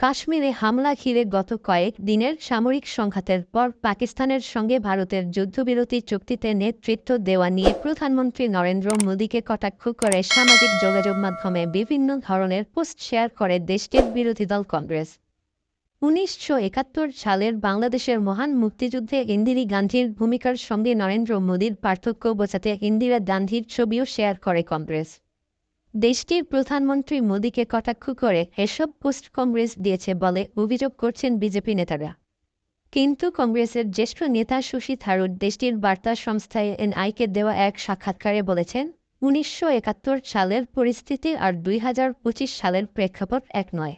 কাশ্মীরে হামলা ঘিরে গত কয়েক দিনের সামরিক সংঘাতের পর পাকিস্তানের সঙ্গে ভারতের যুদ্ধবিরতি চুক্তিতে নেতৃত্ব দেওয়া নিয়ে প্রধানমন্ত্রী নরেন্দ্র মোদীকে কটাক্ষ করে সামাজিক যোগাযোগ মাধ্যমে বিভিন্ন ধরনের পোস্ট শেয়ার করে দেশটির বিরোধী দল কংগ্রেস। ১৯৭১ সালের বাংলাদেশের মহান মুক্তিযুদ্ধে ইন্দিরা গান্ধীর ভূমিকার সঙ্গে নরেন্দ্র মোদীর পার্থক্য বোঝাতে ইন্দিরা গান্ধীর ছবিও শেয়ার করে কংগ্রেস। দেশটির প্রধানমন্ত্রী মোদীকে কটাক্ষ করে এসব পোস্ট কংগ্রেস দিয়েছে বলে অভিযোগ করছেন বিজেপি নেতারা। কিন্তু কংগ্রেসের জ্যেষ্ঠ নেতা শশী থারুর দেশটির বার্তা সংস্থা এনআইকে দেওয়া এক সাক্ষাৎকারে বলেছেন, ১৯৭১ সালের পরিস্থিতি আর ২০২৫ সালের প্রেক্ষাপট এক নয়।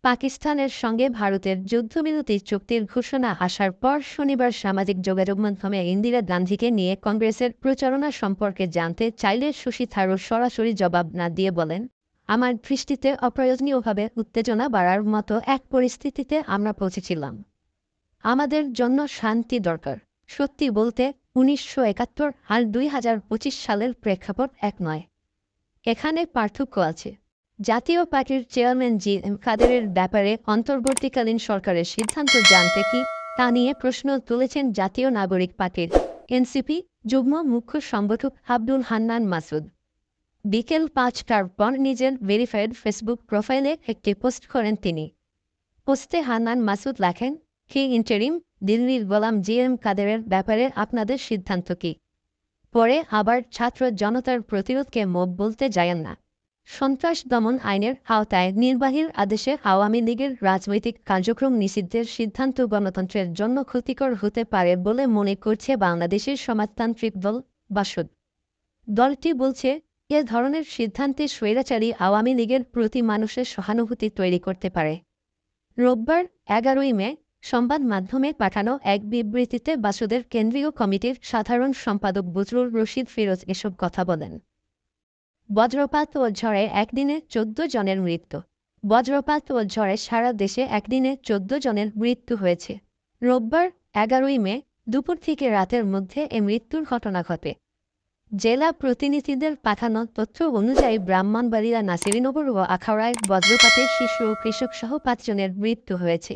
পাকিস্তানের সঙ্গে ভারতের যুদ্ধবিরতি চুক্তির ঘোষণা আসার পর শনিবার সামাজিক যোগাযোগ মাধ্যমে ইন্দিরা গান্ধীকে নিয়ে কংগ্রেসের প্রচারণা সম্পর্কে জানতে চাইলে শশী থারুর সরাসরি জবাব না দিয়ে বলেন, আমার দৃষ্টিতে অপ্রয়োজনীয়ভাবে উত্তেজনা বাড়ার মতো এক পরিস্থিতিতে আমরা পৌঁছেছিলাম। আমাদের জন্য শান্তি দরকার। সত্যি বলতে ১৯৭১ আর ২০২৫ সালের প্রেক্ষাপট এক নয়। এখানে পার্থক্য আছে। জাতীয় পার্টির চেয়ারম্যান জি.এম. কাদেরের ব্যাপারে অন্তর্বর্তীকালীন সরকারের সিদ্ধান্ত জানতে কি তা নিয়ে প্রশ্ন তুলেছেন জাতীয় নাগরিক পার্টির এনসিপি যুগ্ম মুখ্য সংগঠক আব্দুল হান্নান মাসুদ। বিকেল ৫টার পর নিজের ভেরিফাইড ফেসবুক প্রোফাইলে একটি পোস্ট করেন তিনি। পোস্টে হান্নান মাসুদ লেখেন, হি ইন্টারিম দিল্লির গোলাম জি.এম. কাদেরের ব্যাপারে আপনাদের সিদ্ধান্ত কি? পরে আবার ছাত্র জনতার প্রতিরোধকে মব বলতে যায়েন না। সন্ত্রাস দমন আইনের আওতায় নির্বাহীর আদেশে আওয়ামী লীগের রাজনৈতিক কার্যক্রম নিষিদ্ধের সিদ্ধান্ত গণতন্ত্রের জন্য ক্ষতিকর হতে পারে বলে মনে করছে বাংলাদেশের সমাজতান্ত্রিক দল বাসদ। দলটি বলছে, এ ধরনের সিদ্ধান্তে স্বৈরাচারী আওয়ামী লীগের প্রতি মানুষের সহানুভূতি তৈরি করতে পারে। রোববার ১১ই মে সংবাদ মাধ্যমে পাঠানো এক বিবৃতিতে বাসদের কেন্দ্রীয় কমিটির সাধারণ সম্পাদক বজরুল রশিদ ফিরোজ এসব কথা বলেন। বজ্রপাত ও ঝড়ে একদিনে ১৪ জনের মৃত্যু। বজ্রপাত ও ঝড়ে সারা দেশে একদিনে ১৪ জনের মৃত্যু হয়েছে। রোববার ১১ই মে দুপুর থেকে রাতের মধ্যে এ মৃত্যুর ঘটনা ঘটে। জেলা প্রতিনিধিদের পাঠানো তথ্য অনুযায়ী ব্রাহ্মণবাড়িয়া, নাসিরনগর ও আখাউড়ায় বজ্রপাতে শিশু ও কৃষকসহ ৫ জনের মৃত্যু হয়েছে।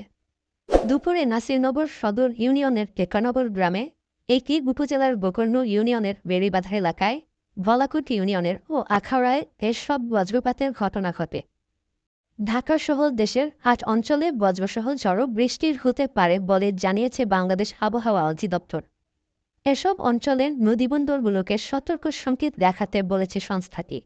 দুপুরে নাসিরনগর সদর ইউনিয়নের টেকানগর গ্রামে, একই উপজেলার বকর্ণ ইউনিয়নের বেড়িবাঁধা এলাকায়, ভলাকুট ইউনিয়নের ও আখাউড়ায় এসব বজ্রপাতের ঘটনা ঘটে। ঢাকাসহ দেশের ৮ অঞ্চলে বজ্রসহ ঝড়ো বৃষ্টির হতে পারে বলে জানিয়েছে বাংলাদেশ আবহাওয়া অধিদপ্তর। এসব অঞ্চলের নদীবন্দরগুলোকে সতর্ক সংকেত দেখাতে বলেছে সংস্থাটি।